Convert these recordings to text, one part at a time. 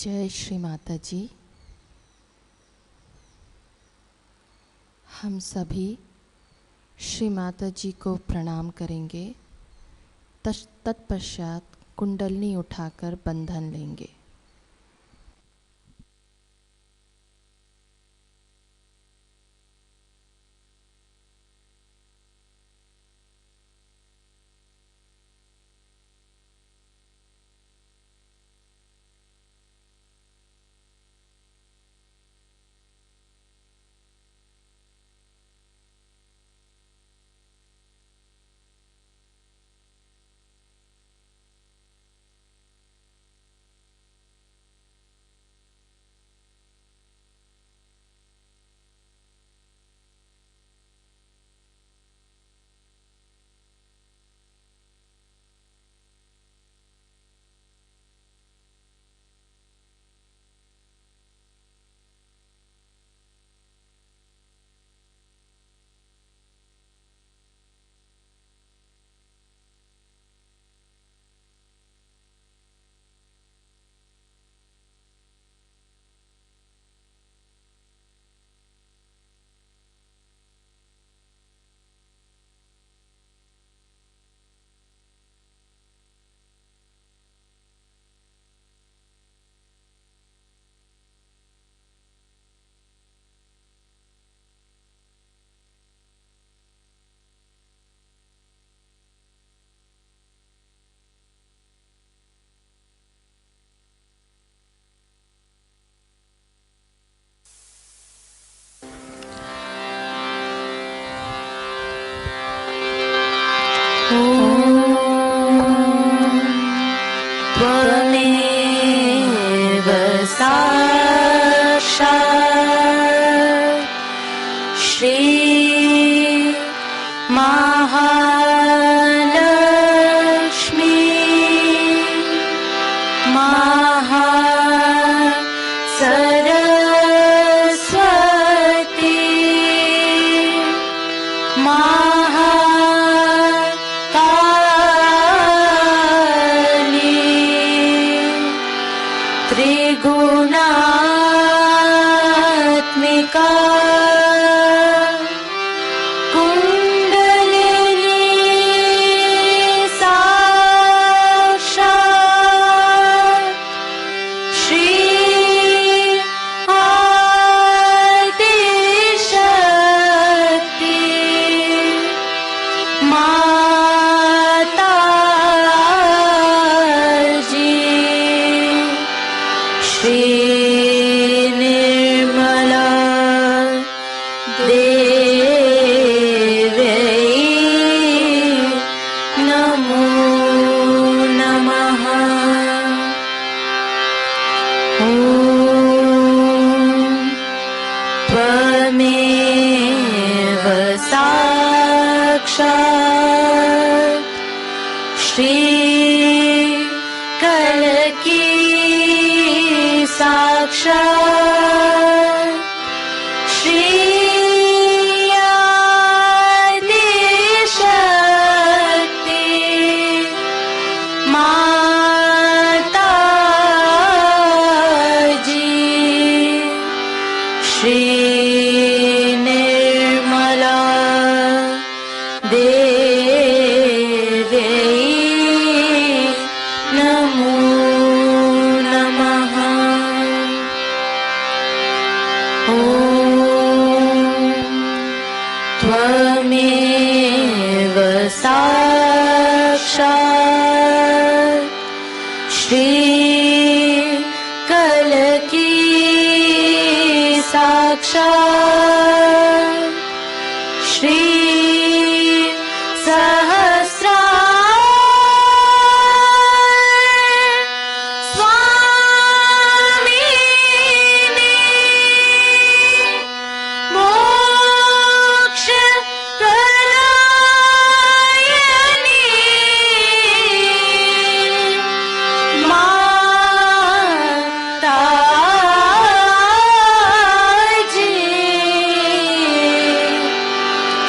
जय श्री माता जी। हम सभी श्री माता जी को प्रणाम करेंगे। तत्पश्चात कुंडलनी उठाकर बंधन लेंगे। त्वमेव साक्षात् श्री महालक्ष्मी महासरस्वती त्रिगुणात्मिका कुंडलिनी साक्षात् श्री आदिशक्ति माताजी श्री निर्मला देवी नमो नमः। ॐ त्वमेव साक्षात् श्री कलकी साक्षात् श्री आदिशक्ति माताजी श्री निर्मला देवी नमो नमः। ॐ त्वमेव साक्षात् श्री कलकी साक्षात् श्री स्वामिनी मोक्षप्रदायिनी माताजी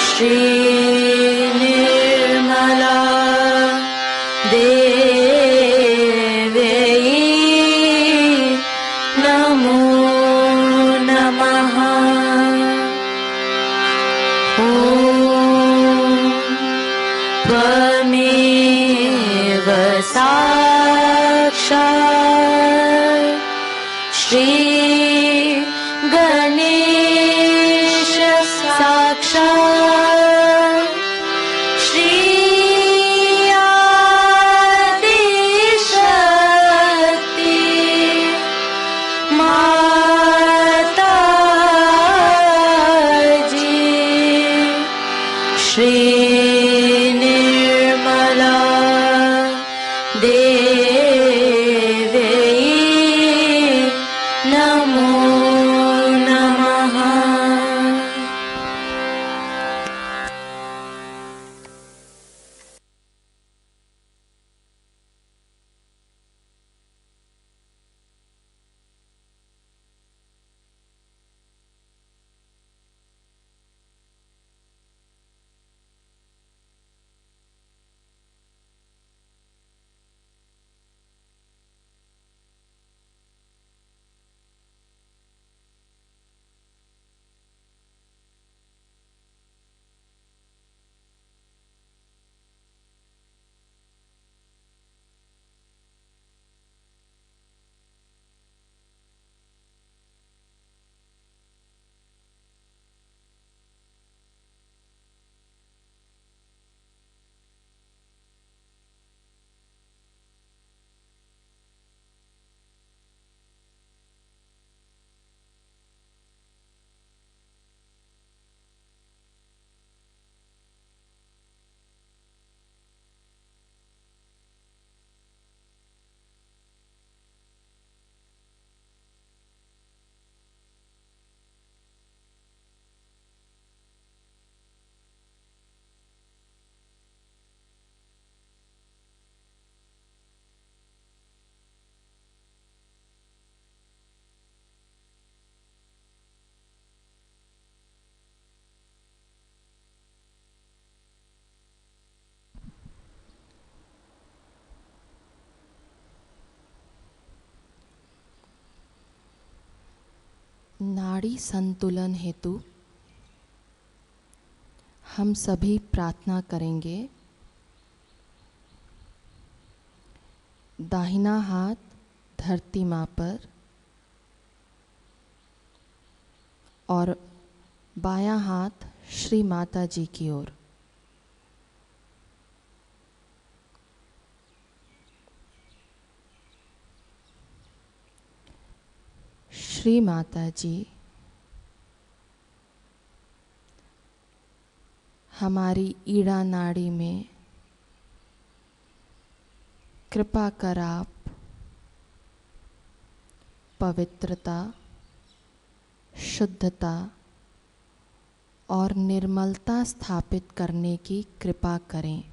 श्री साक्षात् श्री गणेश साक्षात् श्री आदिशक्ति माता जी श्री निर्मला देवी नमो नमः। नाड़ी संतुलन हेतु हम सभी प्रार्थना करेंगे। दाहिना हाथ धरती माँ पर और बायां हाथ श्री माता जी की ओर। श्री माता जी हमारी ईड़ा नाड़ी में कृपा कर आप पवित्रता, शुद्धता और निर्मलता स्थापित करने की कृपा करें।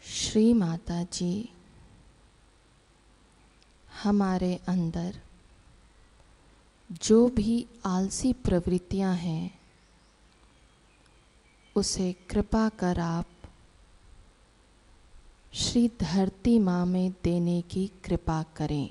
श्री माता जी हमारे अंदर जो भी आलसी प्रवृत्तियां हैं उसे कृपा कर आप श्री धरती माँ में देने की कृपा करें।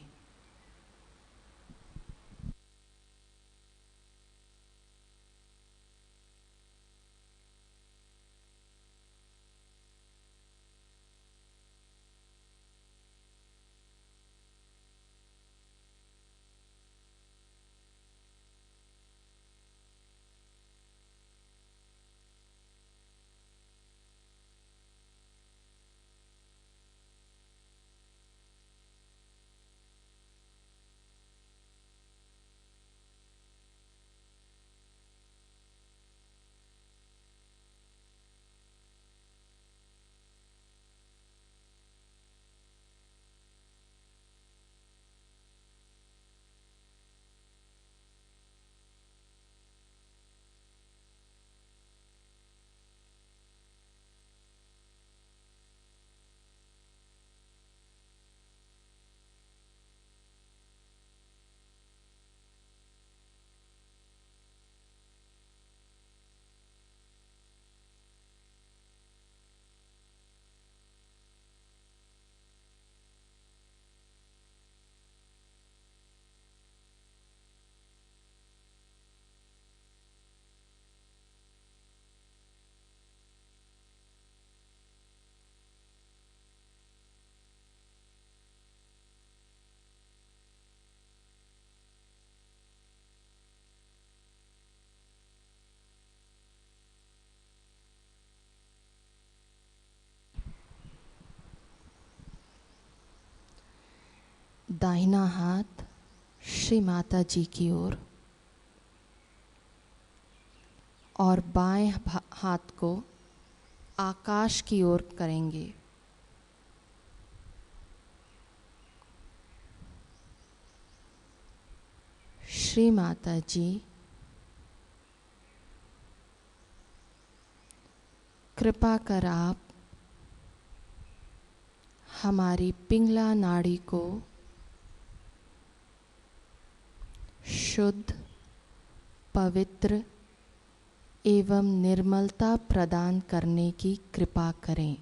दाहिना हाथ श्री माता जी की ओर और बाएं हाथ को आकाश की ओर करेंगे। श्री माता जी, कृपा कर आप हमारी पिंगला नाड़ी को शुद्ध, पवित्र एवं निर्मलता प्रदान करने की कृपा करें।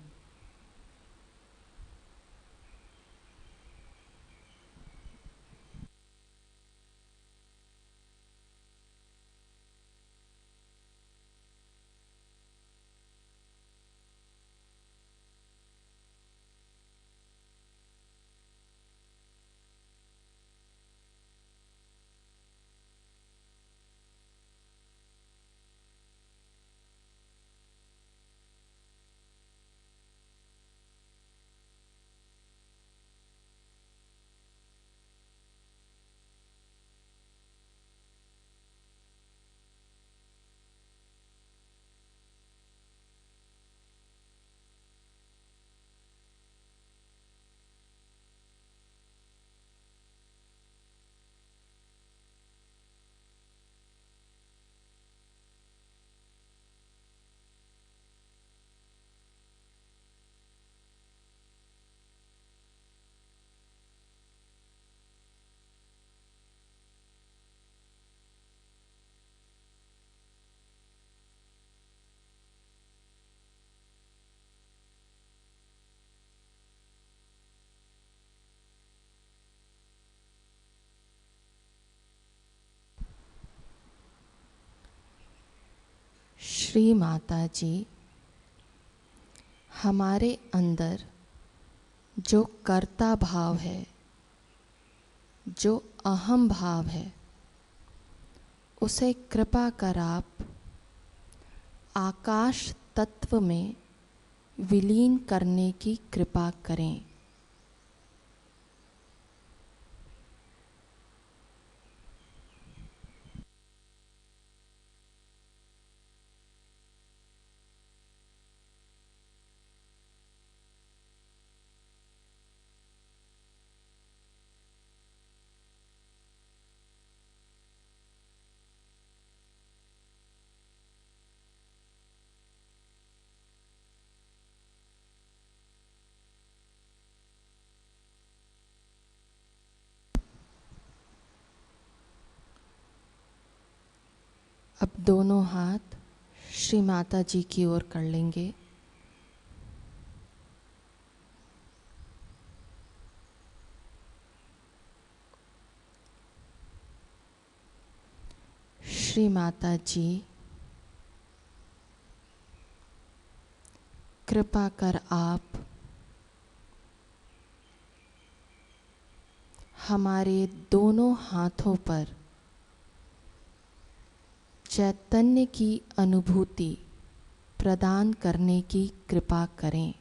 श्री माता जी, हमारे अंदर जो कर्ता भाव है, जो अहम भाव है, उसे कृपा कर आप आकाश तत्व में विलीन करने की कृपा करें। अब दोनों हाथ श्री माता जी की ओर कर लेंगे। श्री माता जी, कृपा कर आप हमारे दोनों हाथों पर चैतन्य की अनुभूति प्रदान करने की कृपा करें।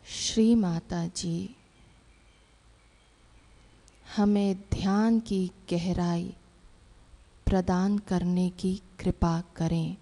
श्री माता जी, हमें ध्यान की गहराई प्रदान करने की कृपा करें।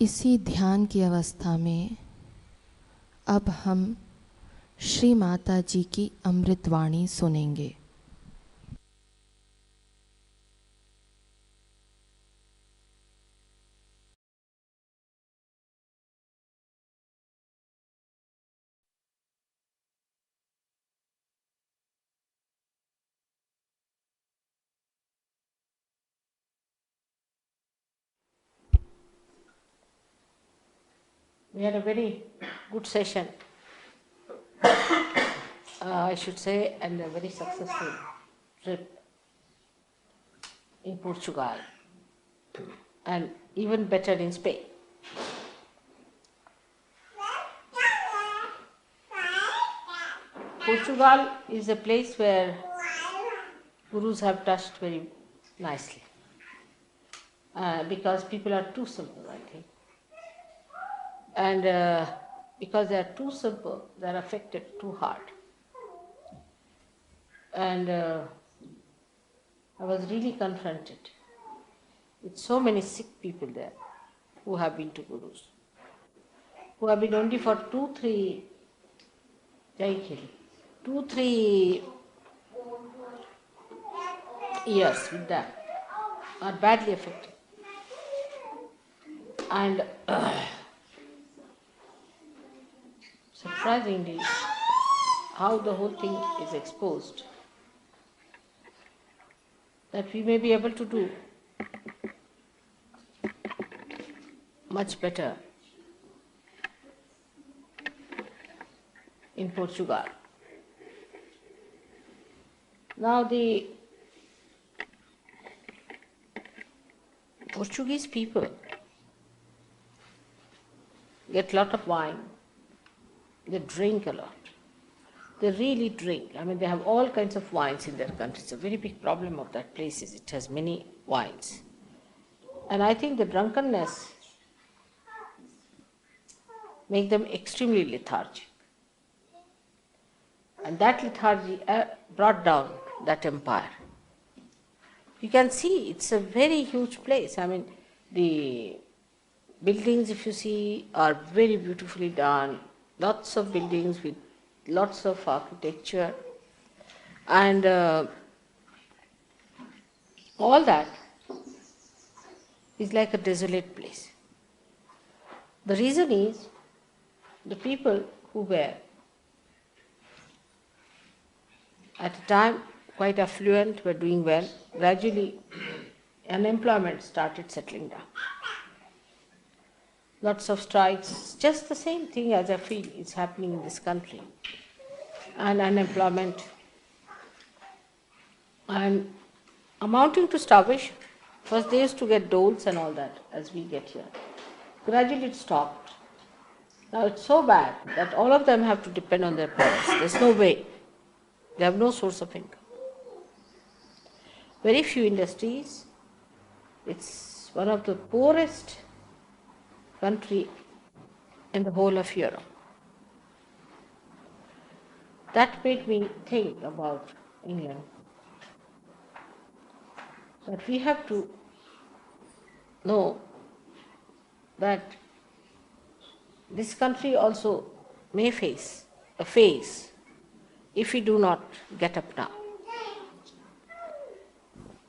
इसी ध्यान की अवस्था में अब हम श्री माता जी की अमृतवाणी सुनेंगे। We had a very good session, I should say, and a very successful trip in Portugal, and even better in Spain. Portugal is a place where gurus have touched very nicely, because people are too simple, I think. And because they are too simple, they are affected too hard. And I was really confronted with so many sick people there who have been to gurus, who have been only for 2-3 years with them, are badly affected. And surprisingly, how the whole thing is exposed, that we may be able to do much better in Portugal. Now the Portuguese people get a lot of wine, they drink a lot. They really drink. I mean, they have all kinds of wines in their country. It's a very big problem of that place is it has many wines. And I think the drunkenness make them extremely lethargic. And that lethargy brought down that empire. You can see it's a very huge place. I mean, the buildings, if you see, are very beautifully done. Lots of buildings with lots of architecture. And all that is like a desolate place. The reason is the people who were at a time quite affluent, were doing well, gradually unemployment started settling down. Lots of strikes, just the same thing as I feel is happening in this country. And unemployment and amounting to starvation. First they used to get doles and all that as we get here. Gradually it stopped. Now it's so bad that all of them have to depend on their parents. There's no way. They have no source of income. Very few industries. It's one of the poorest country in the whole of Europe. That made me think about England. But we have to know that this country also may face a phase if we do not get up now.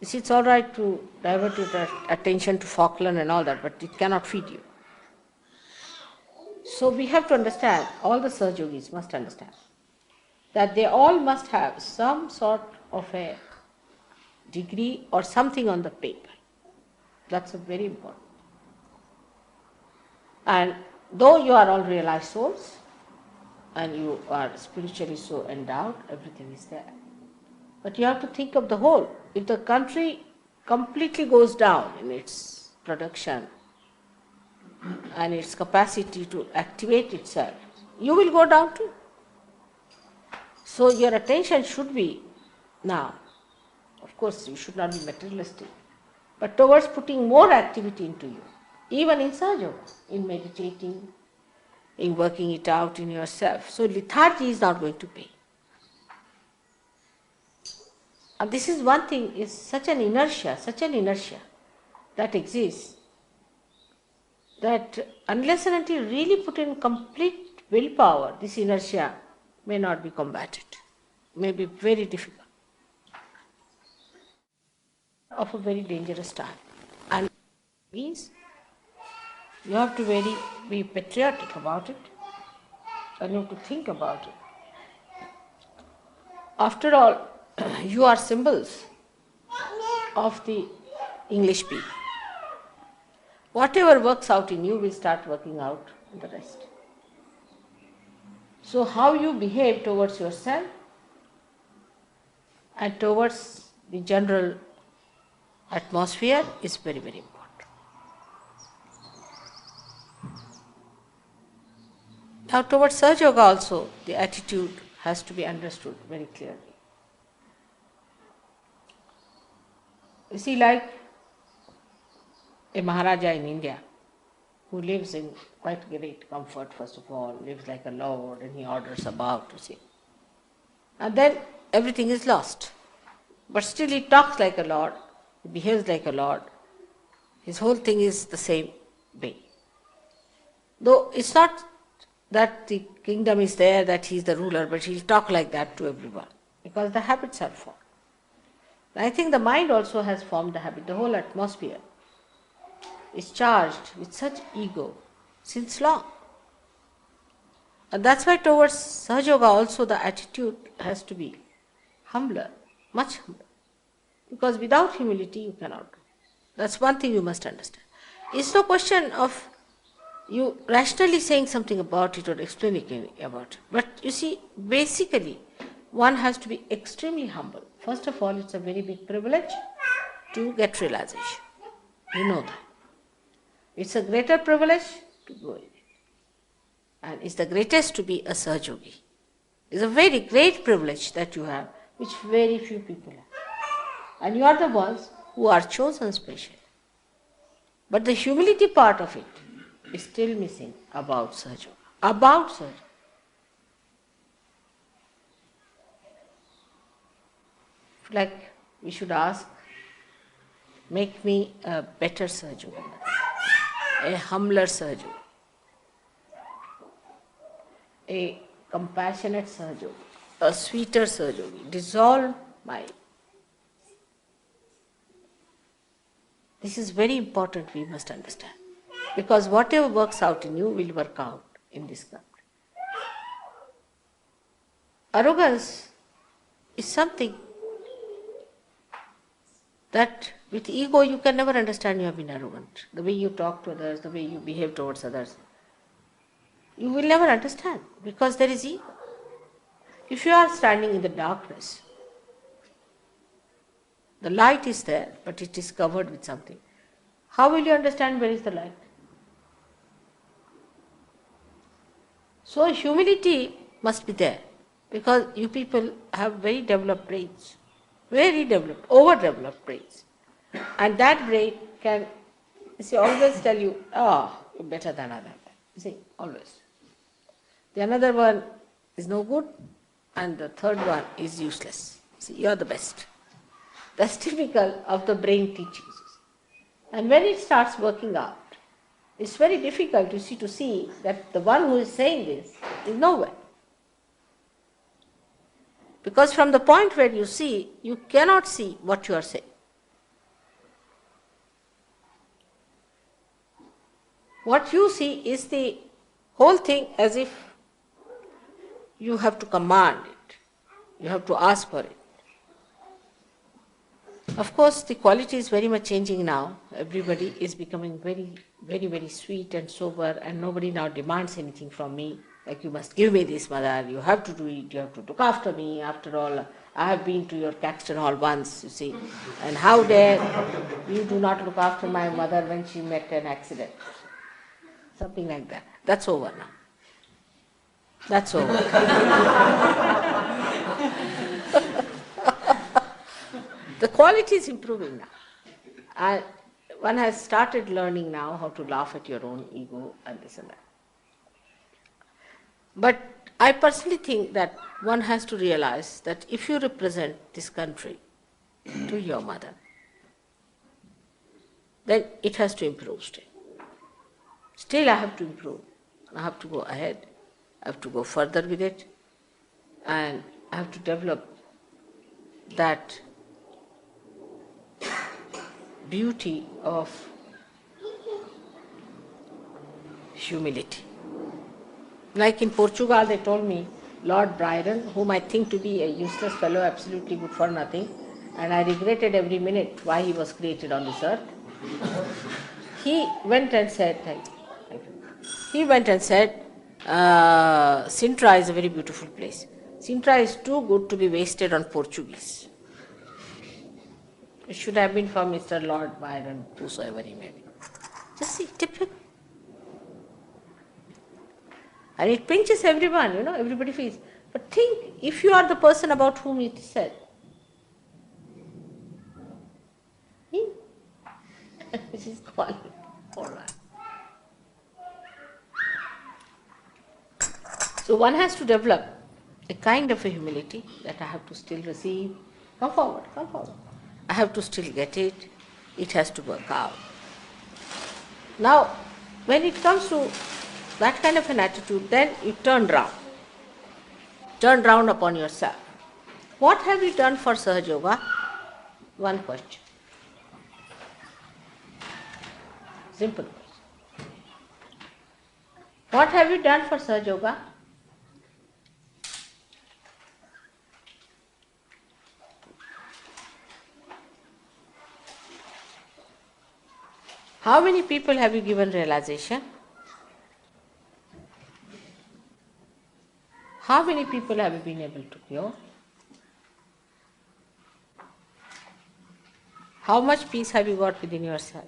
You see, it's all right to divert your attention to Falkland and all that, but it cannot feed you. So we have to understand, all the Sahaj Yogis must understand, that they all must have some sort of a degree or something on the paper. That's very important. And though you are all realized souls, and you are spiritually so endowed, everything is there. But you have to think of the whole. If the country completely goes down in its production and its capacity to activate itself, you will go down too. So your attention should be now, of course you should not be materialistic, but towards putting more activity into you, even in Sahaja Yoga, in meditating, in working it out in yourself. So lethargy is not going to pay. And this is one thing, is such an inertia that exists. that unless and until you really put in complete willpower, this inertia may not be combated, may be very difficult, of a very dangerous time. And means you have to be patriotic about it, and you have to think about it. After all, you are symbols of the English people. Whatever works out in you will start working out in the rest. So how you behave towards yourself and towards the general atmosphere is very, very important. Now towards Sahaja Yoga also, the attitude has to be understood very clearly. You see, like a Maharaja in India, who lives in quite great comfort, first of all, lives like a lord, and he orders above to see. And then everything is lost. But still he talks like a lord, he behaves like a lord. His whole thing is the same way. Though it's not that the kingdom is there, that he is the ruler, but he'll talk like that to everyone, because the habits are formed. I think the mind also has formed the habit. The whole atmosphere is charged with such ego since long. And that's why towards Sahaja Yoga also the attitude has to be humbler, much humbler. Because without humility you cannot do. That's one thing you must understand. It's no question of you rationally saying something about it or explaining about it. But you see, basically, one has to be extremely humble. First of all, it's a very big privilege to get realization. You know that. It's a greater privilege to go in it. And it's the greatest to be a Sahaja Yogi. It's a very great privilege that you have, which very few people have. And you are the ones who are chosen specially. But the humility part of it is still missing about Sahaja Yoga. About Sahaja Yoga. Like we should ask, make me a better Sahaja Yoga, a humbler Sahaja Yoga, a compassionate Sahaja Yoga, a sweeter Sahaja Yoga. Dissolve my. This is very important, we must understand. Because whatever works out in you will work out in this country. Arrogance is something that with ego you can never understand you have been arrogant. The way you talk to others, the way you behave towards others, you will never understand because there is ego. If you are standing in the darkness, the light is there, but it is covered with something. How will you understand where is the light? So humility must be there, because you people have very developed brains, very developed, overdeveloped brains. And that brain can, you see, always tell you, you're better than other. You see, always. The another one is no good, and the third one is useless. See, you're the best. That's typical of the brain teachings. And when it starts working out, it's very difficult to see that the one who is saying this is nowhere. Because from the point where you see, you cannot see what you are saying. What you see is the whole thing as if you have to command it. You have to ask for it. Of course, the quality is very much changing now. Everybody is becoming very, very, very sweet and sober, and nobody now demands anything from me. Like, you must give me this, mother, you have to do it, you have to look after me. After all, I have been to your Caxton Hall once, you see. And how dare you do not look after my mother when she met an accident. Something like that. That's over now. That's over. The quality is improving now. One has started learning now how to laugh at your own ego and this and that. But I personally think that one has to realize that if you represent this country to your mother, then it has to improve still. Still I have to improve. I have to go ahead. I have to go further with it. And I have to develop that beauty of humility. Like in Portugal, they told me, Lord Byron, whom I think to be a useless fellow, absolutely good for nothing, and I regretted every minute why he was created on this earth. He went and said, thank you. He went and said, Sintra is a very beautiful place. Sintra is too good to be wasted on Portuguese. It should have been for Mr. Lord Byron, whosoever he may be. Just see, typical. And it pinches everyone, everybody feels. But think, if you are the person about whom it is said, this is gone. All right. So one has to develop a kind of a humility that I have to still receive. Come forward, come forward. I have to still get it. It has to work out. Now, when it comes to that kind of an attitude, then you turn round. Turn round upon yourself. What have you done for Sahaja Yoga? One question. Simple question. What have you done for Sahaja Yoga? How many people have you given realization? How many people have you been able to cure? How much peace have you got within yourself?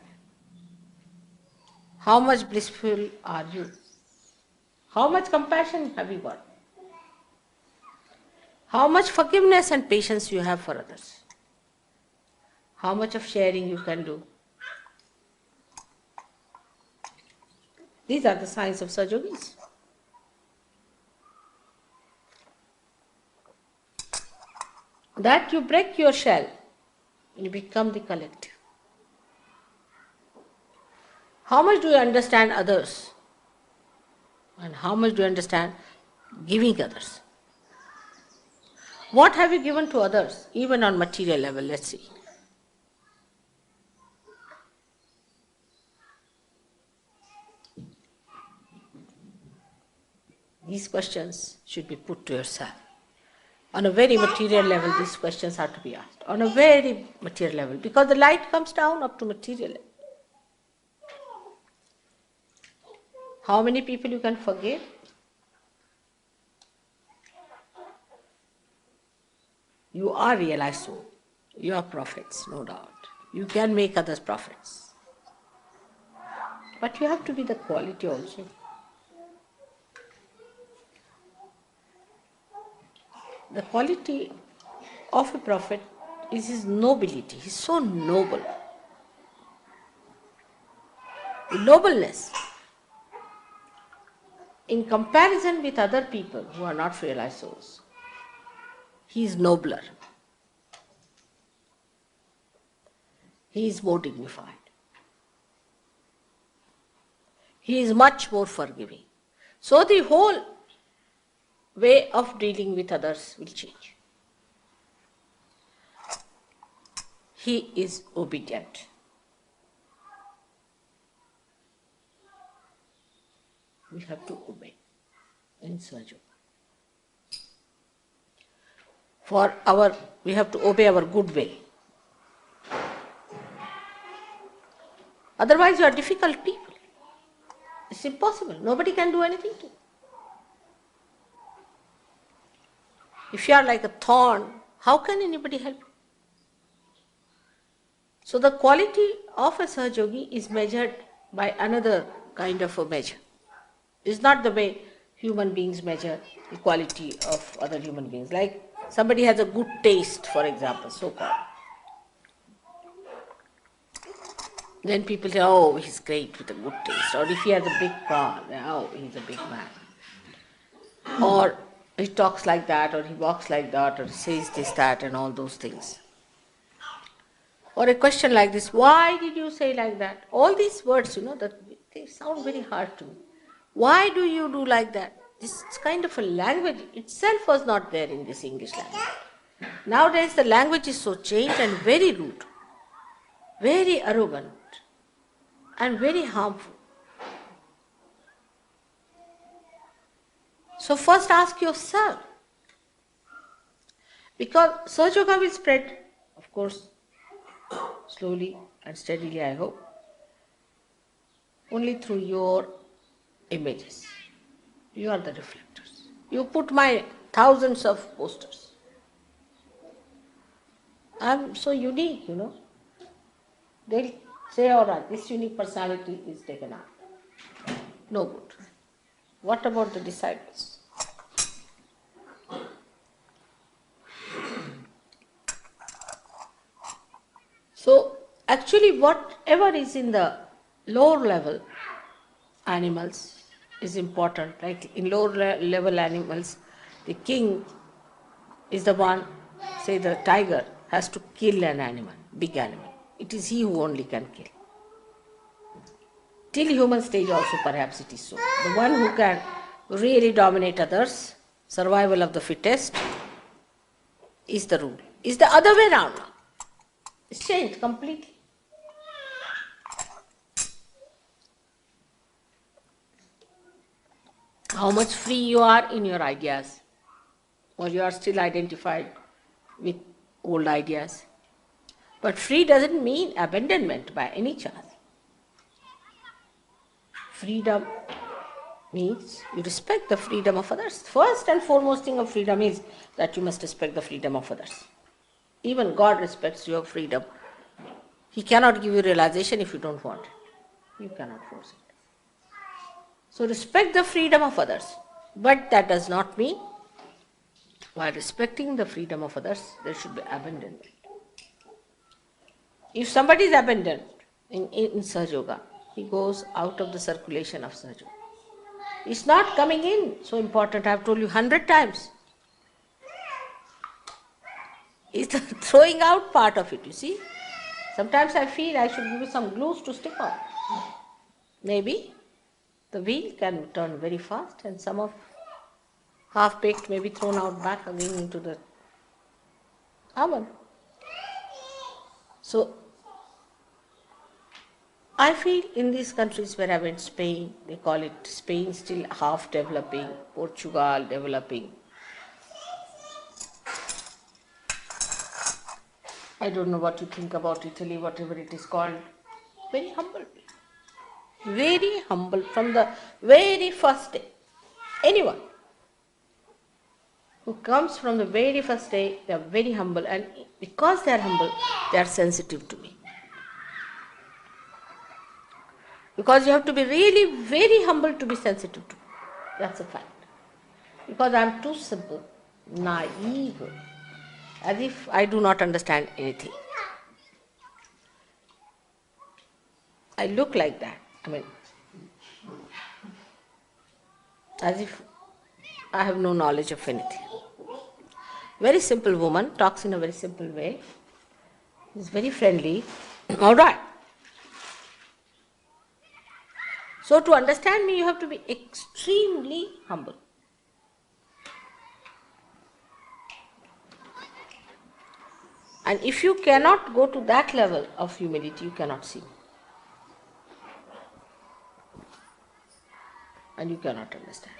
How much blissful are you? How much compassion have you got? How much forgiveness and patience you have for others? How much of sharing you can do? These are the signs of Sahaja Yogis. That you break your shell, you become the collective. How much do you understand others? And how much do you understand giving others? What have you given to others, even on material level? Let's see. These questions should be put to yourself. On a very material level, these questions are to be asked. On a very material level, because the light comes down up to material level. How many people you can forgive? You are realized soul. You are prophets, no doubt. You can make others prophets. But you have to be the quality also. The quality of a prophet is his nobility. He is so noble. The nobleness, in comparison with other people who are not realized souls, he is nobler. He is more dignified. He is much more forgiving. So the whole way of dealing with others will change. He is obedient. We have to obey in Sahaja Yoga. We have to obey our good will. Otherwise you are difficult people. It's impossible. Nobody can do anything to you. If you are like a thorn, how can anybody help you? So the quality of a Sahaja Yogi is measured by another kind of a measure. It's not the way human beings measure the quality of other human beings. Like somebody has a good taste, for example, so-called. Then people say, oh, he's great with a good taste. Or if he has a big car, oh, he's a big man. Or he talks like that, or he walks like that, or says this, that, and all those things. Or a question like this, why did you say like that? All these words, that They sound very hard to me. Why do you do like that? This kind of a language itself was not there in this English language. Nowadays the language is so changed and very rude, very arrogant, and very harmful. So first ask yourself, because Sahaja Yoga will spread, of course, slowly and steadily, I hope, only through your images. You are the reflectors. You put my thousands of posters. I'm so unique, They'll say, all right, this unique personality is taken out. No good. What about the disciples? So, actually, whatever is in the lower level animals is important. Like in lower level animals, the king is the one, say the tiger, has to kill an animal, big animal. It is he who only can kill. Till human stage also perhaps it is so. The one who can really dominate others, survival of the fittest, is the rule. Is the other way around now. It's changed completely. How much free you are in your ideas, or you are still identified with old ideas. But free doesn't mean abandonment by any chance. Freedom means you respect the freedom of others. First and foremost thing of freedom is that you must respect the freedom of others. Even God respects your freedom. He cannot give you realization if you don't want it. You cannot force it. So respect the freedom of others. But that does not mean while respecting the freedom of others, there should be abandonment. If somebody is abandoned in Sahaja Yoga, he goes out of the circulation of Sahaja Yoga. It's not coming in. So important, I have told you 100 times. It's the throwing out part of it, you see. Sometimes I feel I should give you some glues to stick on. Maybe the wheel can turn very fast and some of half-baked may be thrown out back again into the oven. So, I feel in these countries where I went, Spain, they call it Spain still half developing, Portugal developing. I don't know what you think about Italy, whatever it is called. Very humble people. Very humble from the very first day. Anyone who comes from the very first day, they are very humble, and because they are humble, they are sensitive to me. Because you have to be really very humble to be sensitive to me. That's a fact. Because I am too simple, naive, as if I do not understand anything. I look like that. As if I have no knowledge of anything. Very simple woman, talks in a very simple way, is very friendly. All right. So to understand me, you have to be extremely humble. And if you cannot go to that level of humility, you cannot see me. And you cannot understand.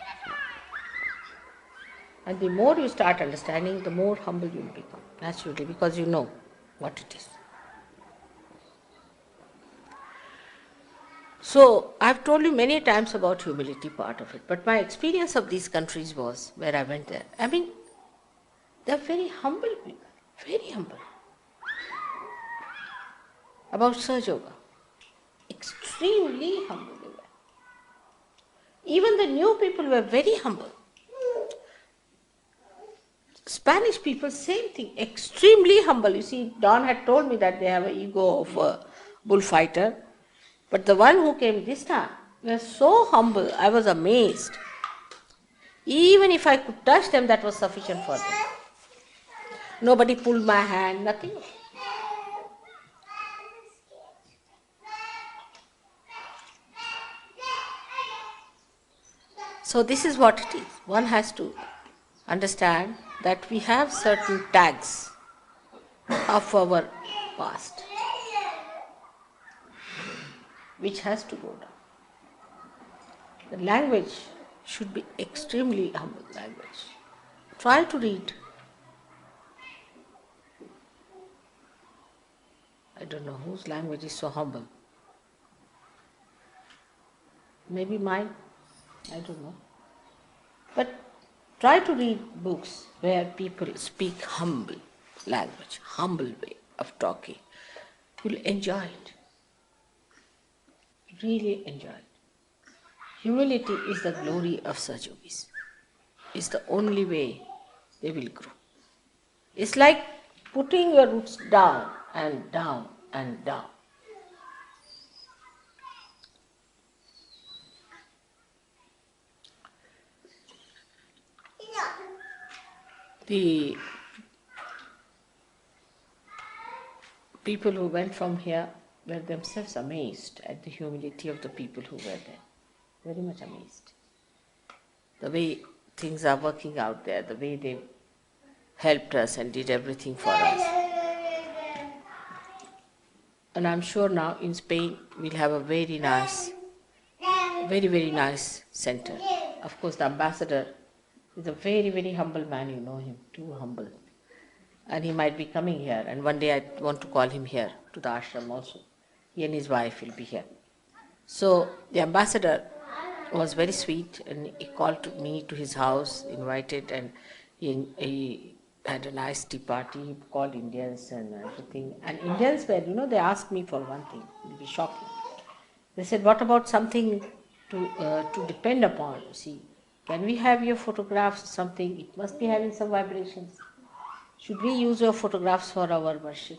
And the more you start understanding, the more humble you will become, naturally, because you know what it is. So, I have told you many times about humility part of it, but my experience of these countries was, where I went there, they are very humble people, very humble. About Sahaja Yoga, extremely humble they were. Even the new people were very humble. Spanish people, same thing, extremely humble. You see, Don had told me that they have an ego of a bullfighter. But the one who came this time was so humble, I was amazed. Even if I could touch them, that was sufficient for them. Nobody pulled my hand, nothing. So this is what it is. One has to understand that we have certain tags of our past which has to go down. The language should be extremely humble language. Try to read. I don't know whose language is so humble. Maybe mine, I don't know. But try to read books where people speak humble language, humble way of talking. You'll enjoy it. Really enjoy it. Humility is the glory of such yogis. It's the only way they will grow. It's like putting your roots down and down and down. The people who went from here were themselves amazed at the humility of the people who were there. Very much amazed. The way things are working out there, the way they helped us and did everything for us. And I'm sure now in Spain we'll have a very nice, very, very nice center. Of course, the ambassador is a very, very humble man, you know him, too humble. And he might be coming here, and one day I want to call him here to the ashram also. He and his wife will be here. So the ambassador was very sweet, and he called me to his house, invited, and he had a nice tea party. He called Indians and everything. And Indians were, they asked me for one thing. It will be shocking. They said, what about something to depend upon? See, can we have your photographs or something? It must be having some vibrations. Should we use your photographs for our worship?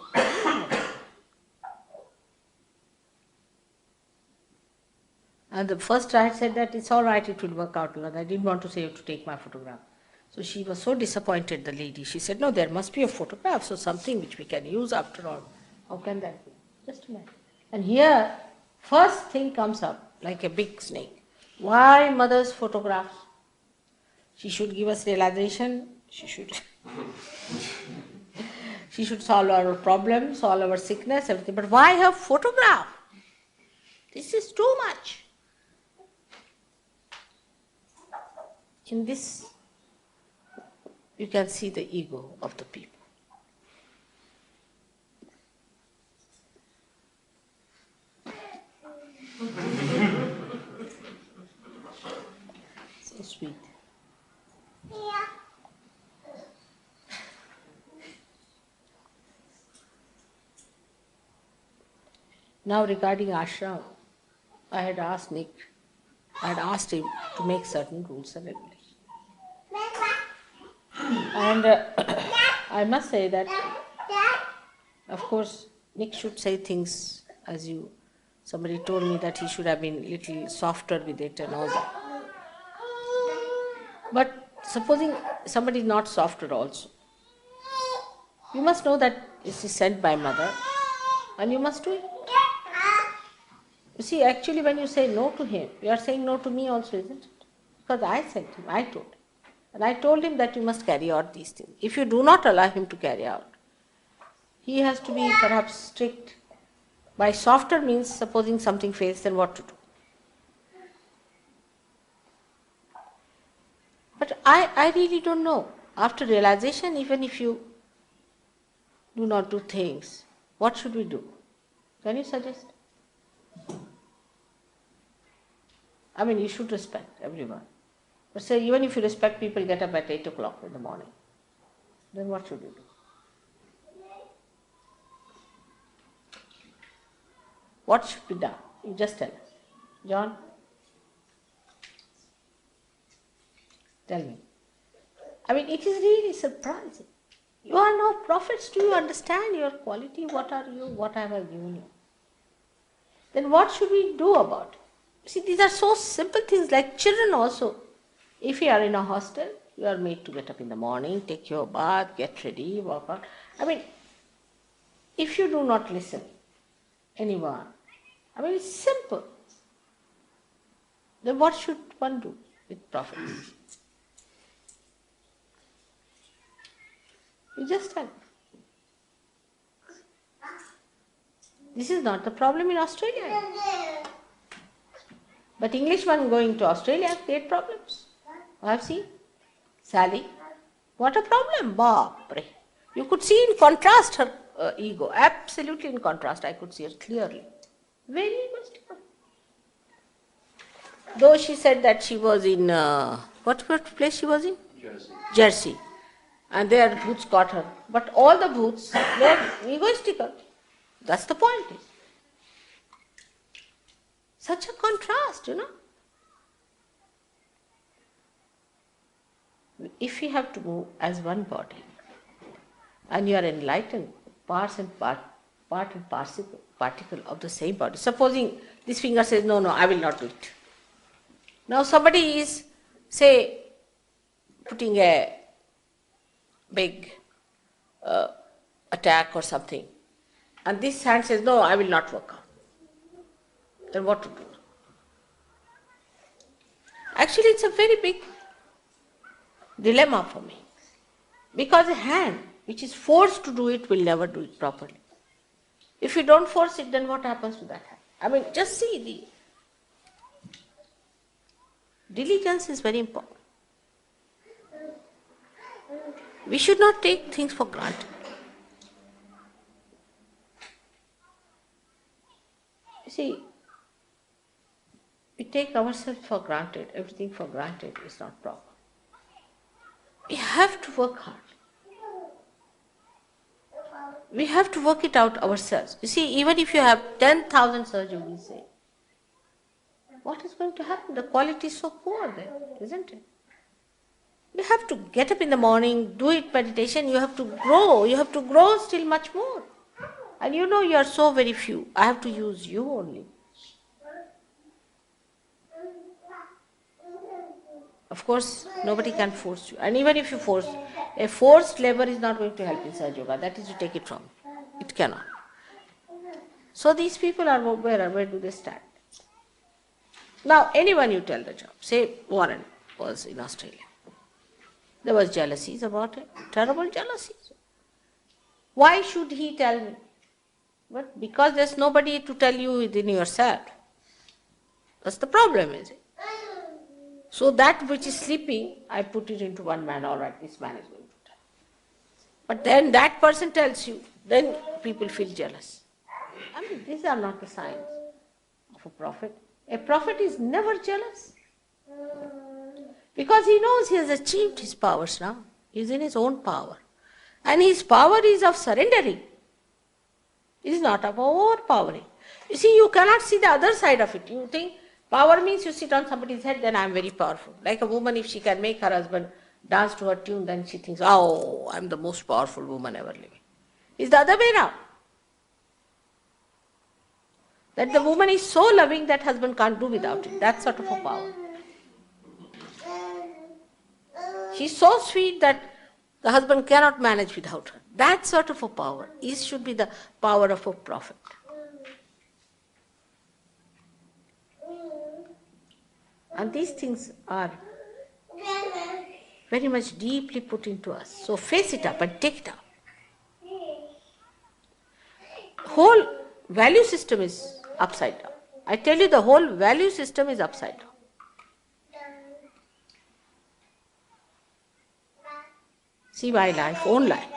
And the first I had said that it's all right, it will work out, because I didn't want to say you have to take my photograph. So she was so disappointed, the lady. She said, no, there must be a photograph, so something which we can use after all. How can that be? Just a minute. And here, first thing comes up, like a big snake. Why mother's photographs? She should give us realization, she should solve our problems, solve our sickness, everything. But why her photograph? This is too much. In this, you can see the ego of the people. So sweet. Now regarding ashram, I had asked him to make certain rules and regulations. And I must say that, of course, Nick should say things as somebody told me that he should have been a little softer with it and all that. But supposing somebody is not softer also, you must know that this is sent by mother and you must do it. You see, actually when you say no to him, you are saying no to me also, isn't it? Because I sent him, I told him. And I told him that you must carry out these things. If you do not allow him to carry out, he has to be perhaps strict. By softer means, supposing something fails, then what to do? But I really don't know. After realization, even if you do not do things, what should we do? Can you suggest? I mean, you should respect everyone. But say, even if you respect people, get up at 8 o'clock in the morning, then what should you do? What should be done? You just tell us. John? Tell me. I mean, it is really surprising. You are now prophets. Do you understand your quality? What are you? What have I given you? Then what should we do about it? See, these are so simple things, like children also. If you are in a hostel, you are made to get up in the morning, take your bath, get ready, walk out. I mean, if you do not listen, anyone, I mean, it's simple. Then what should one do? with prophets. You just tell. This is not the problem in Australia. But Englishman going to Australia create problems. I have seen. Sally, what a problem, Bapre. You could see in contrast her ego, absolutely in contrast, I could see her clearly. Very egoistical. Though she said that she was in, what place she was in? Jersey. And there bhoots caught her. But all the bhoots were egoistical. That's the point. Such a contrast, If you have to move as one body, and you are enlightened, part and particle of the same body. Supposing this finger says, no, I will not do it. Now somebody is, say, putting a big attack or something, and this hand says, no, I will not work out. Then what to do? Actually, it's a very big dilemma for me. Because a hand which is forced to do it will never do it properly. If you don't force it, then what happens to that hand? I mean, just see, the diligence is very important. We should not take things for granted. You see, we take ourselves for granted, everything for granted is not proper. We have to work hard. We have to work it out ourselves. You see, even if you have 10,000 surgeries, say, what is going to happen? The quality is so poor then, isn't it? You have to get up in the morning, do it meditation, you have to grow. You have to grow still much more. And you are so very few. I have to use you only. Of course, nobody can force you. And even if you force, a forced labor is not going to help in Sahaja Yoga. That is to take it from. It cannot. So these people are where do they stand? Now, anyone you tell the job, say Warren was in Australia. There was jealousies about it, terrible jealousies. Why should he tell me? But because there's nobody to tell you within yourself. That's the problem, is it? So that which is sleeping, I put it into one man. All right, this man is going to tell. But then that person tells you, then people feel jealous. I mean, these are not the signs of a prophet. A prophet is never jealous. Because he knows he has achieved his powers now. He is in his own power. And his power is of surrendering. It is not of overpowering. You see, you cannot see the other side of it. You think power means you sit on somebody's head, then I am very powerful. Like a woman, if she can make her husband dance to her tune, then she thinks, oh, I am the most powerful woman ever living. It's the other way around. That the woman is so loving that husband can't do without it. That sort of a power. She's so sweet that the husband cannot manage without her. That sort of a power should be the power of a prophet. And these things are very much deeply put into us. So face it up and take it up. Whole value system is upside down. I tell you, the whole value system is upside down. See my life, own life.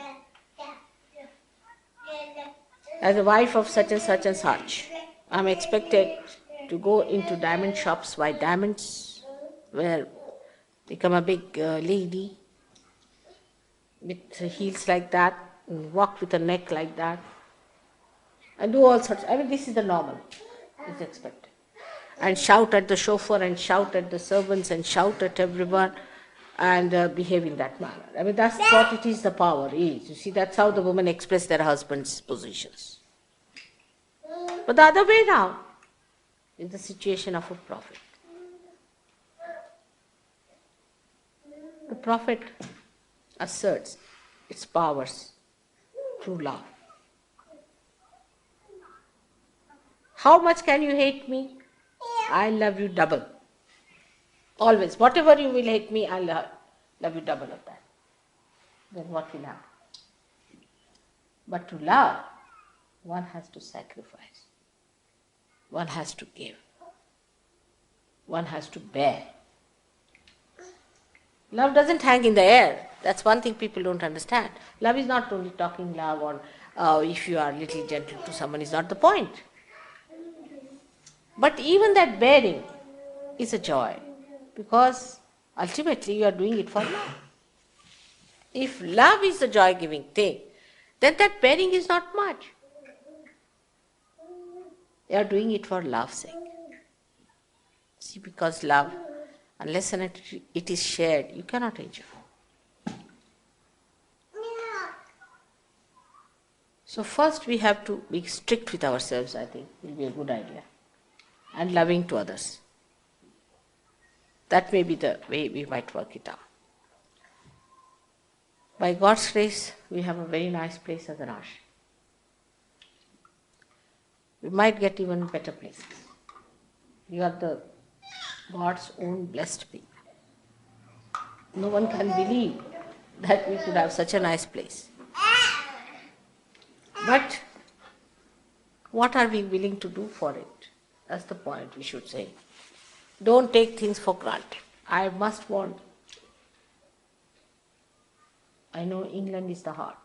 As a wife of such and such, I am expected to go into diamond shops, buy diamonds, become a big lady with heels like that, and walk with a neck like that, and do all sorts. I mean, this is the normal. It's expected. And shout at the chauffeur, and shout at the servants, and shout at everyone, and behave in that manner. I mean, that's what it is, the power is. You see, that's how the women express their husbands' positions. But the other way now is the situation of a prophet. The prophet asserts its powers through love. How much can you hate me? I love you double. Always. Whatever you will hate me, I'll love you double of that. Then what will happen? But to love, one has to sacrifice. One has to give. One has to bear. Love doesn't hang in the air. That's one thing people don't understand. Love is not only talking love or if you are a little gentle to someone is not the point. But even that bearing is a joy because ultimately you are doing it for love. If love is the joy-giving thing, then that bearing is not much. You are doing it for love's sake. See, because love, unless and it is shared, you cannot enjoy. So first we have to be strict with ourselves, I think, will be a good idea. And loving to others. That may be the way we might work it out. By God's grace, we have a very nice place as an ashram. We might get even better places. You are the God's own blessed people. No one can believe that we could have such a nice place. But what are we willing to do for it? That's the point we should say. Don't take things for granted. I must want. I know England is the heart.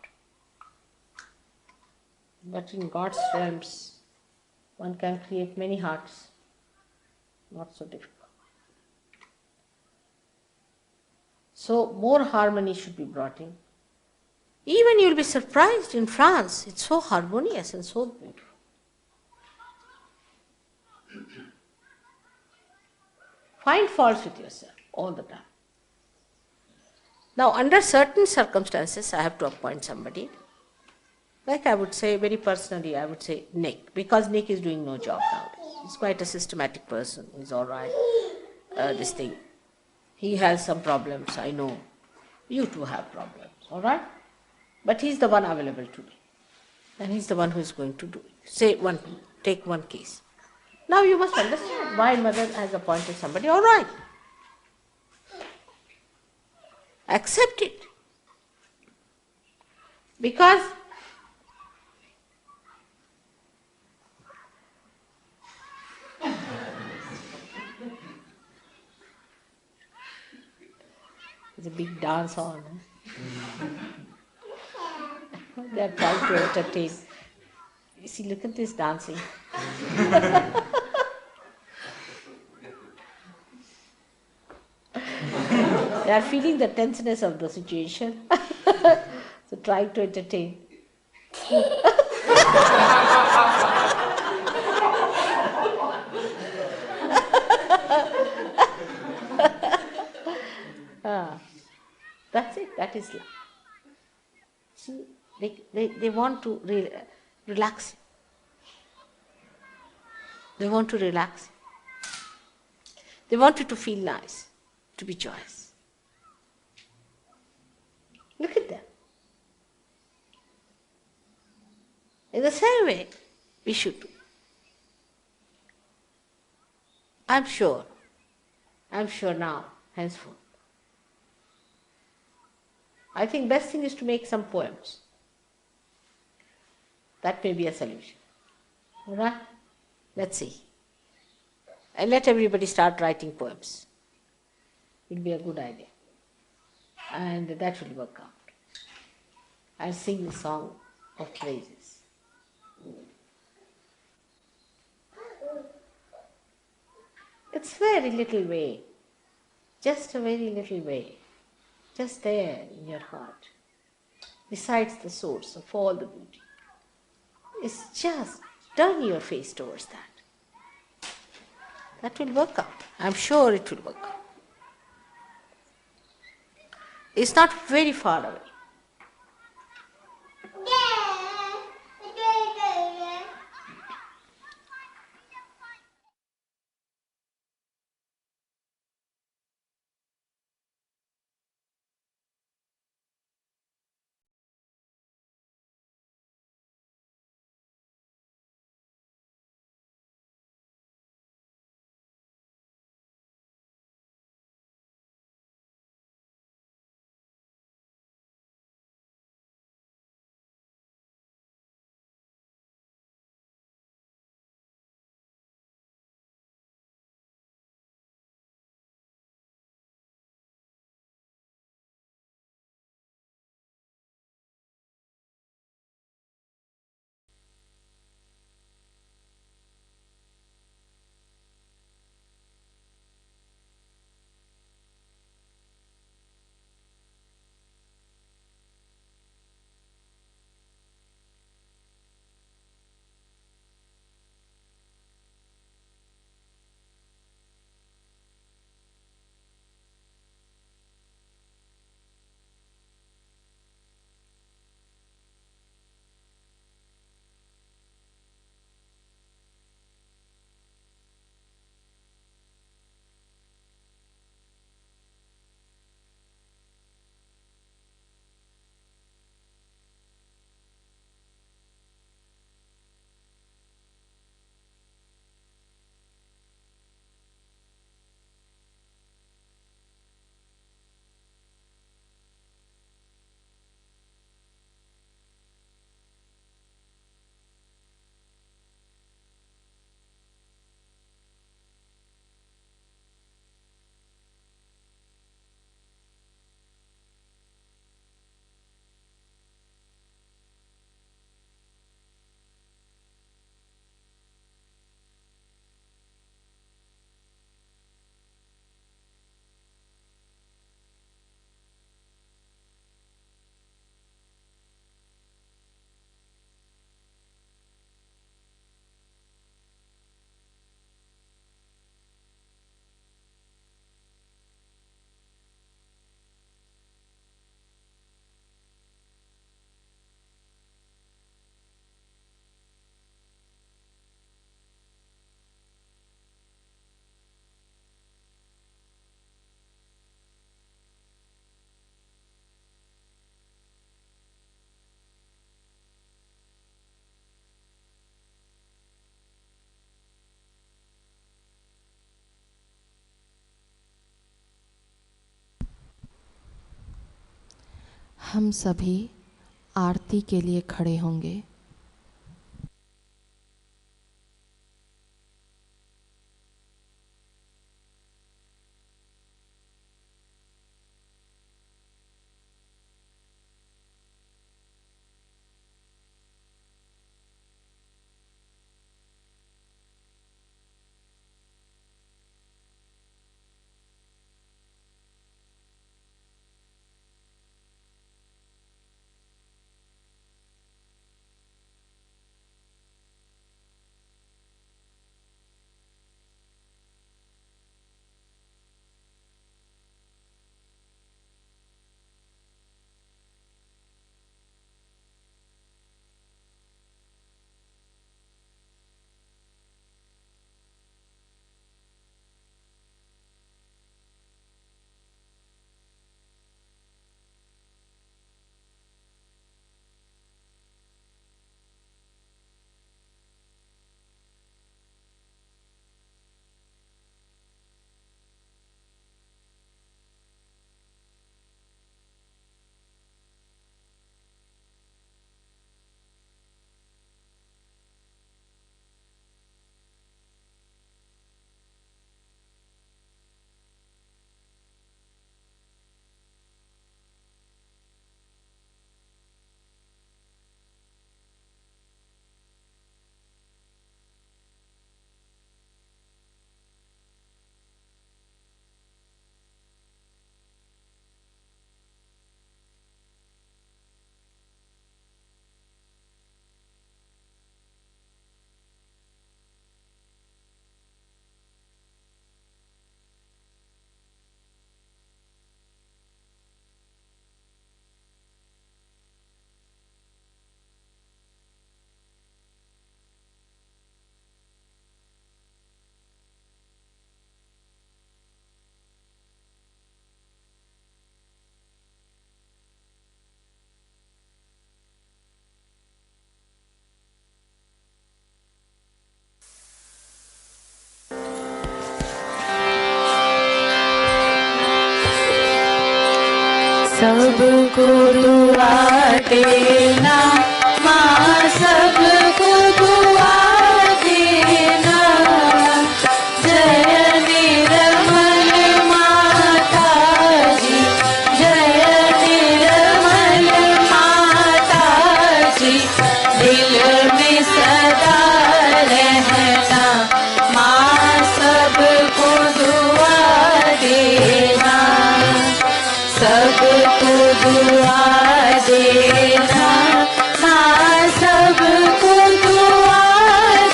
But in God's realms, one can create many hearts. Not so difficult. So more harmony should be brought in. Even you'll be surprised in France, it's so harmonious and so beautiful. Find faults with yourself all the time. Now, under certain circumstances, I have to appoint somebody. Like I would say, very personally, I would say Nick, because Nick is doing no job nowadays. He's quite a systematic person. He's all right. This thing. He has some problems, I know. You too have problems, all right? But he's the one available today. And he's the one who is going to do it. Take one case. Now you must understand why mother has appointed somebody, all right. Accept it. Because there's a big dance on. They are trying to entertain. You see, look at this dancing. They are feeling the tenseness of the situation. So trying to entertain. That's it, that is love. See, they want to relax. They want to relax. They want you to feel nice, to be joyous. Look at them. In the same way, we should do. I'm sure now, henceforth. I think best thing is to make some poems. That may be a solution. All right? Let's see. And let everybody start writing poems. It will be a good idea. And that will work out. I'll sing the song of praises. It's very little way. Just a very little way. Just there in your heart. Besides the source of all the beauty. It's just turn your face towards that. That will work out. I'm sure it will work out. It's not very far away. हम सभी आरती के लिए खड़े होंगे। सबको दुआ देना माँ, सबको दुआ देना। जय निर्मल माता जी, जय निर्मल माता जी। दिल में सदा रहना माँ, सबको दुआ देना, सबको दुआ देना माँ, सबको दुआ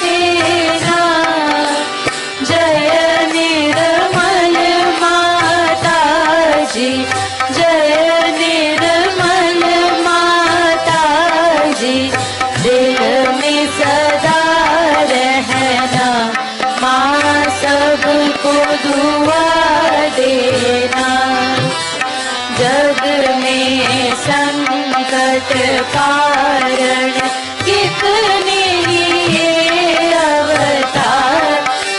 देना। जय निर्मल माता जी, जय निर्मल माता जी। दिल में सदा रहना माँ, सबको दुआ देना। जग में संकट कारण कितने लिए अवतार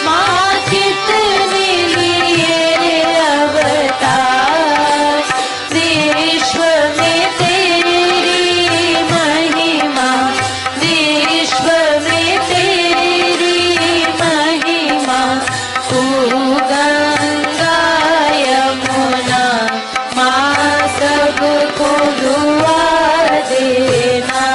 माँ, कितने लिए अवतार। विश्व में तेरी महिमा, विश्व में तेरी महिमा। तू गंगा यमुना माँ, सबको दुआ देना।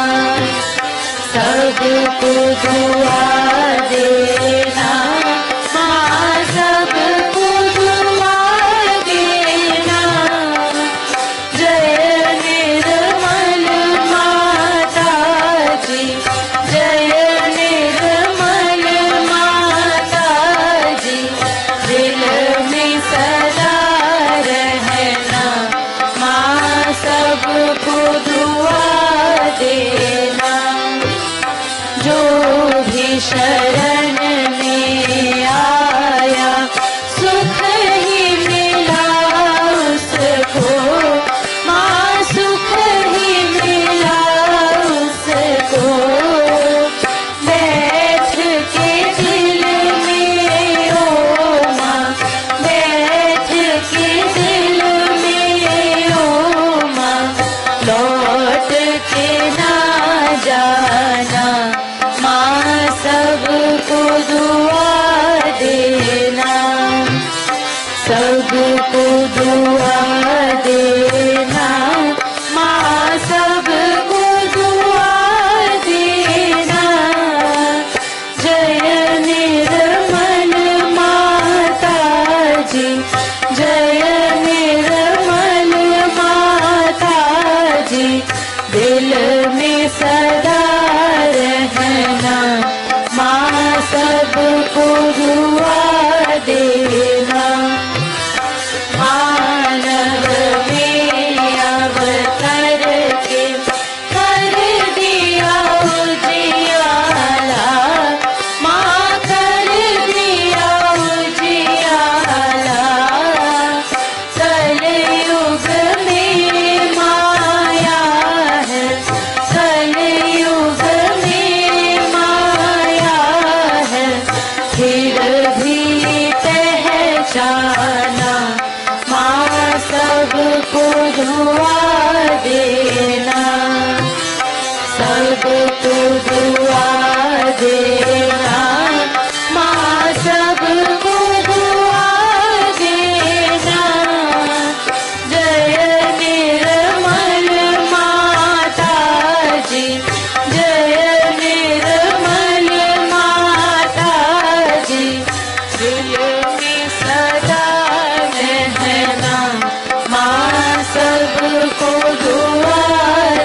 दुआ देना, माँ सबको दुआ देना। जय निर्मल माता जी, जय निर्मल माता जी, दिल में सदा रहना, माँ सबको दुआ देना। मानव में अवतर के कर दिया उजियाला, माँ कर दिया उजियाला। कलयुग में माया है, कलयुग में माया है, फिर भी पहचाना, माँ सबको दुआ देना, सबको दुआ देना, माँ सबको दुआ देना। जय निर्मल माता जी, जय निर्मल माता जी, दिल में सदा रहना, माँ सबको दुआ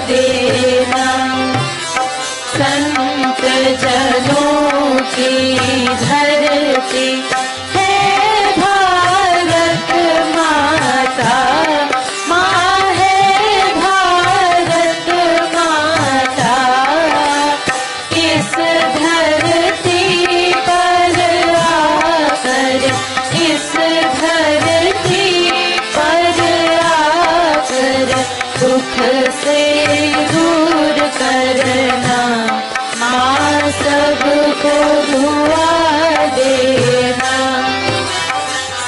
देना। संत जनों की धरती है भारत माता, माँ है भारत माता। इस धरती पर आकर, इस धरती पर आकर, दुख से दूर करना, माँ सबको दुआ देना,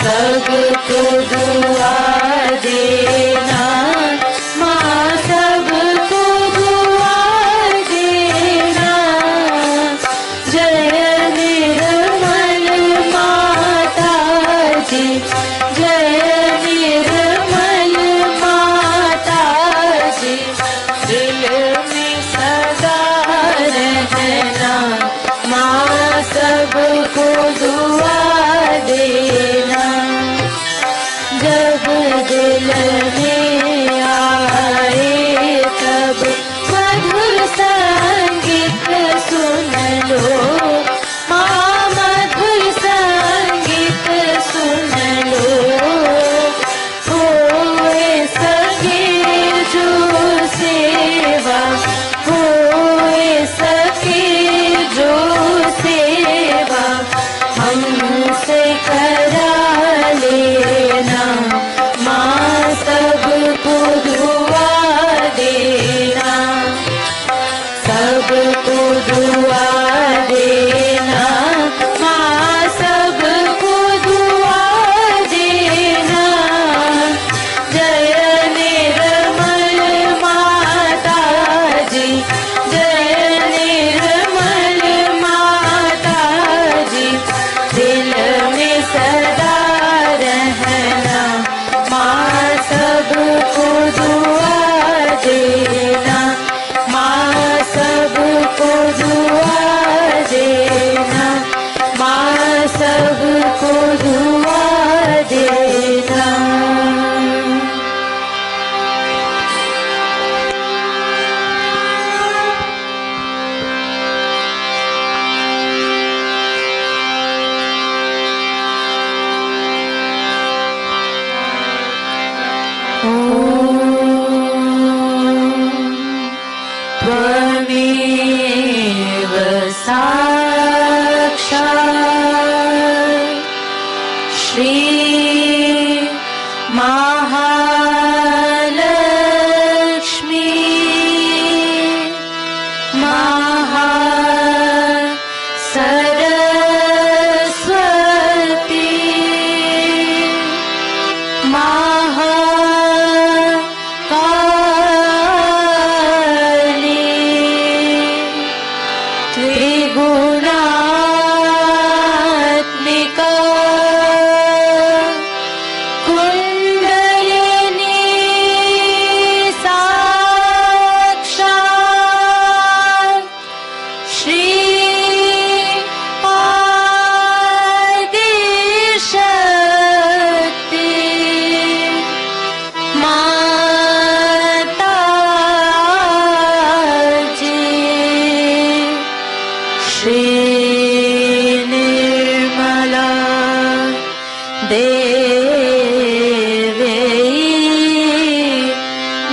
सबको दुआ देना, माँ सबको दुआ देना। जय निर्मल माता जी, जय निर्मल माता जी, दिल में सदा रहना, माँ सबको दुआ देना। जब दिल में आए तब मधुर संगीत सुन लो, माँ मधुर संगीत सुन लो। होए सके जो सेवा, होए सके जो सेवा, हमसे करा लेना, माँ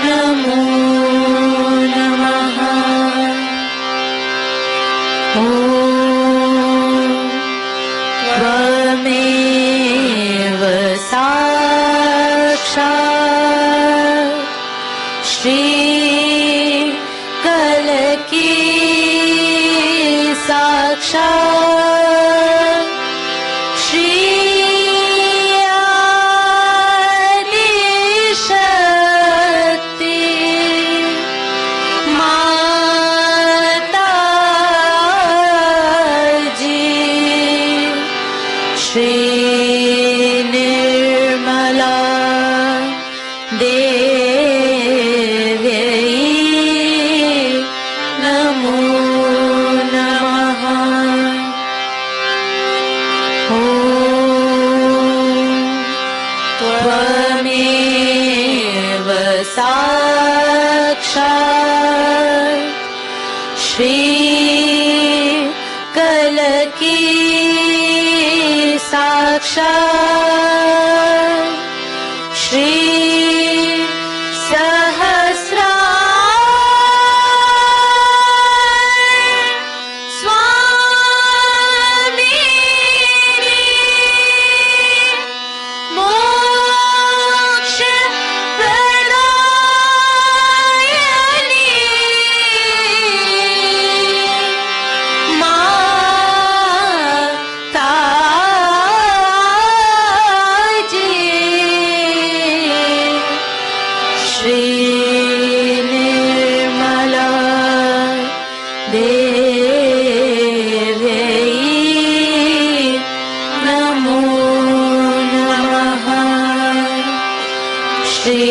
नमो नमः। ॐ त्वमेव साक्षात् श्री कलकी साक्षात् श्री आदिशक्ति माता जी श्री निर्मला देवी नमो नमः। ॐ त्वमेव साक्षात् श्री कलकी साक्षात् श्री स्वामी मोक्ष प्रदायिनी माता जी श्री निर्मला देवी नमो नमः। श्री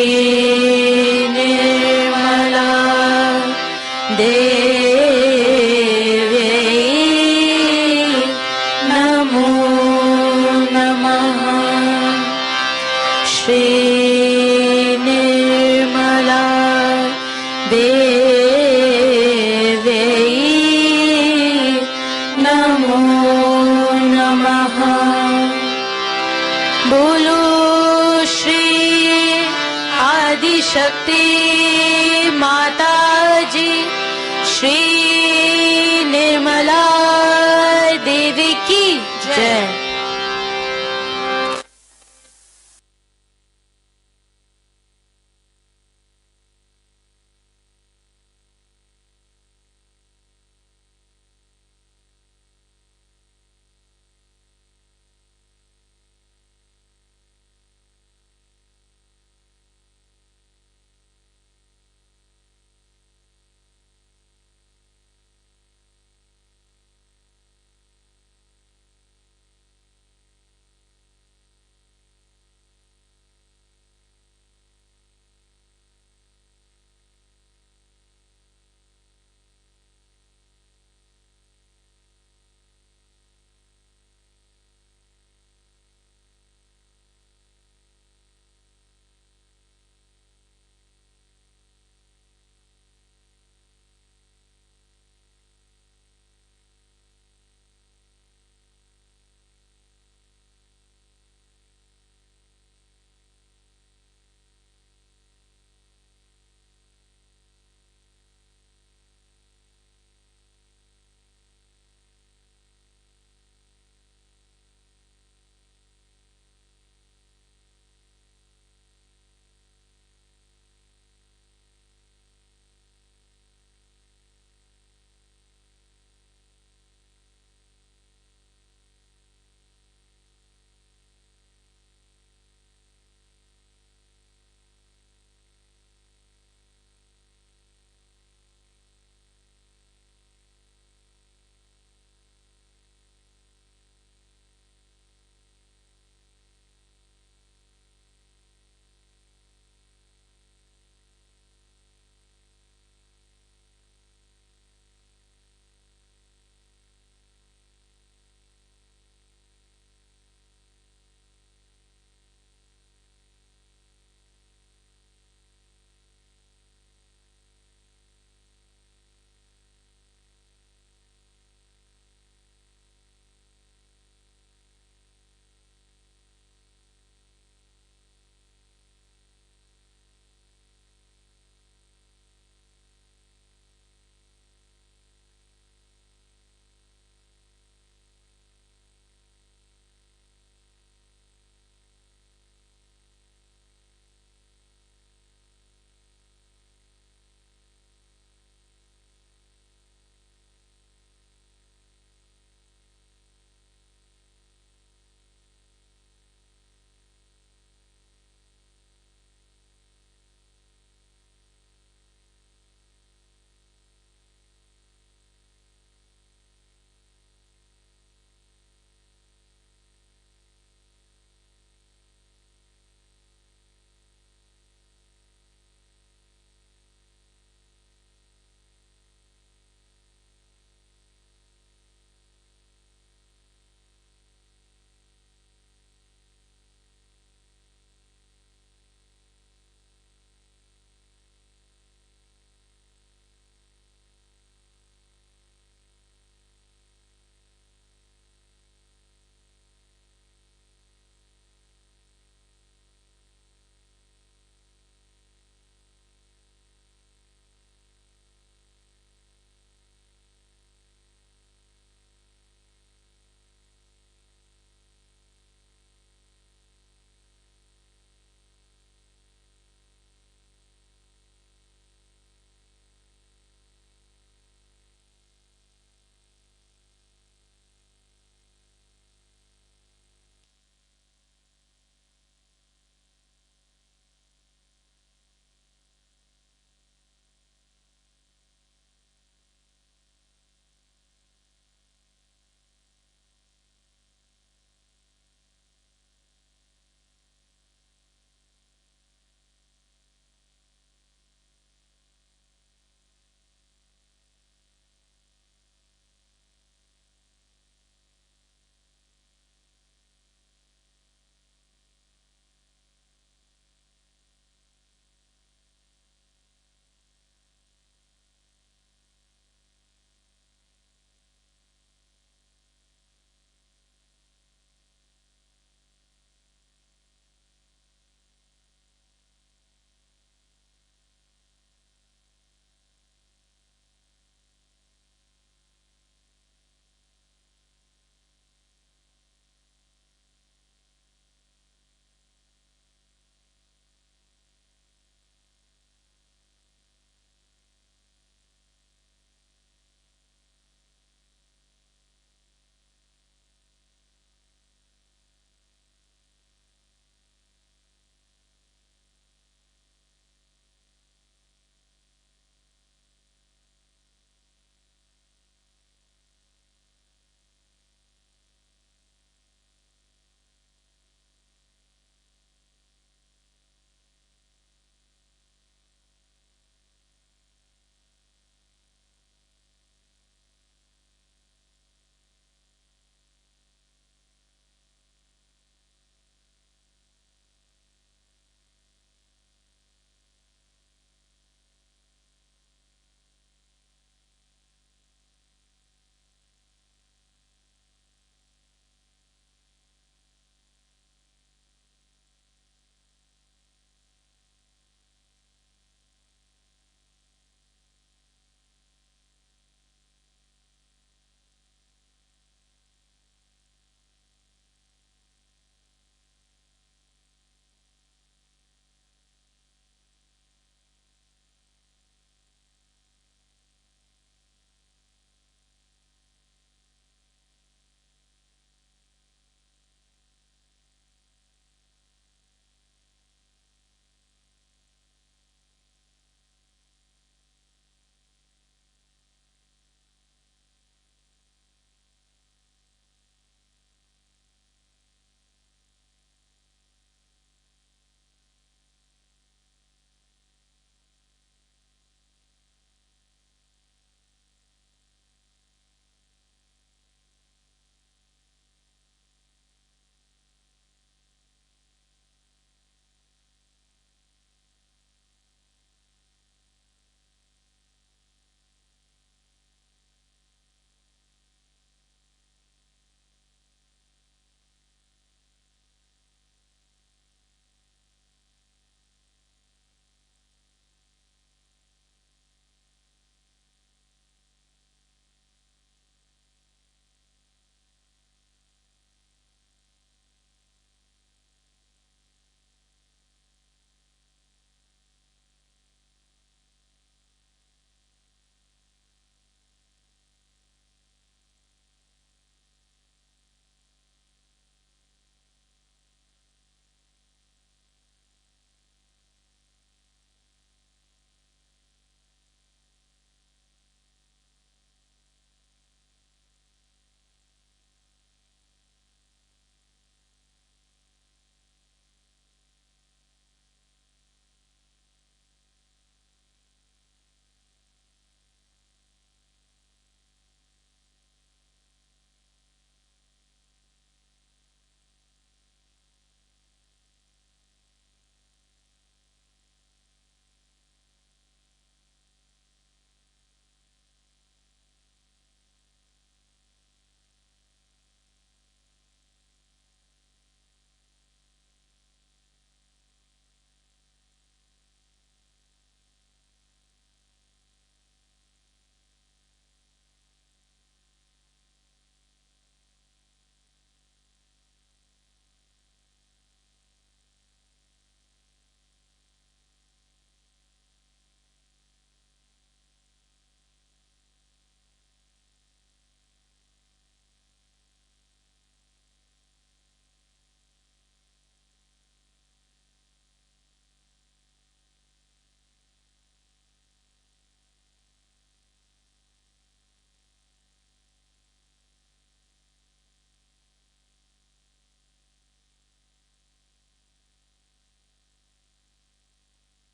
निर्मला देवी नमो नमः। श्री निर्मला देवी नमो नमः। बोलो श्री आदिशक्ति माता जी श्री निर्मला देवी की जय।